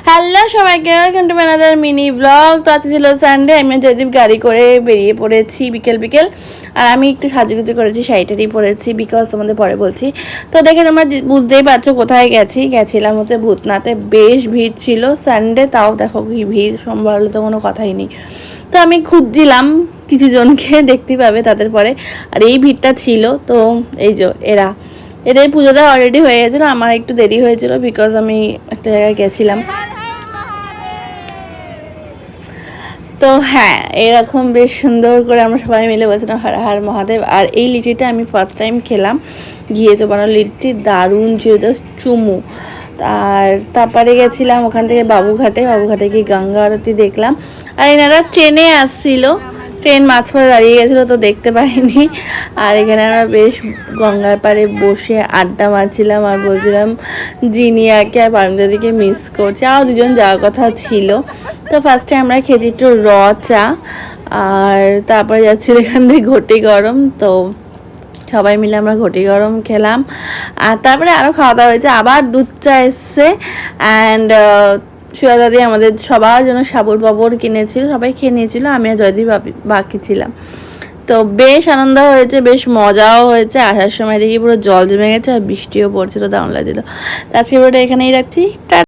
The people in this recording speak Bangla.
হ্যালো সবাইকে, welcome to another mini blog. তো আজকে ছিল সানডে, আমি জয়দীপ গাড়ি করে বেরিয়ে পড়েছি বিকেল বিকেল। আর আমি একটু সাজুগুজু করেছি, শাড়িটারি পরেছি, বিকজ তোমাদের পরে বলছি। তো দেখে তোমরা বুঝতেই পারছো কোথায় গেছিলাম হচ্ছে ভূতনাথে। বেশ ভিড় ছিল সানডে, তাও দেখো কি ভিড়, সোমবার হলে তো কোনো কথাই নেই। তো আমি খুঁজছিলাম কিছু জনকে, দেখতে পাবে তাদের পরে। আর এই ভিড়টা ছিল, তো এই যে এদের পুজোটা অলরেডি হয়ে গেছিলো, আমার একটু দেরি হয়েছিল বিকজ আমি একটা জায়গায় গেছিলাম। তো হ্যাঁ, এরকম বেশ সুন্দর করে আমরা সবাই মিলে বলছিলাম হর হর মহাদেব। আর এই লিচিটা আমি ফার্স্ট টাইম খেলাম, ঘিয়ে চোবানো লিচি, দারুণ ছিল, জাস্ট চুমু। আর তারপরে গেছিলাম ওখান থেকে বাবুঘাটে গিয়ে গঙ্গা আরতি দেখলাম। আর এনারা ট্রেনে আসছিল, ট্রেন মাঝপথে দাঁড়িয়ে গেছিলো, তো দেখতে পাইনি। আর এখানে আমরা বেশ গঙ্গার পাড়ে বসে আড্ডা মারছিলাম আর বলছিলাম জিনিয়াকে আর পারমিতাদিকে মিস করছি, আরও দুজন যাওয়ার কথা ছিল। তো ফার্স্টে আমরা খেয়েছি একটু চা, আর তারপরে যাচ্ছিল এখান থেকে ঘটি গরম। তো সবাই মিলে আমরা ঘটি গরম খেলাম। আর তারপরে আরও খাওয়া দাওয়া হয়েছে, আবার দুধ চা এসছে। অ্যান্ড সুয়া দাদি আমাদের সবার জন্য সাবুর পাবড় কিনেছিল, সবাই খেয়ে নিয়েছিল, আমি আর জয়দীপ বাকি ছিলাম। তো বেশ আনন্দ হয়েছে, বেশ মজাও হয়েছে। আসার সময় দেখি পুরো জল জমে গেছে আর বৃষ্টিও পড়ছিল, দারুণ লাগছিল। তো আজকে ভিডিওটা এখানেই রাখছি।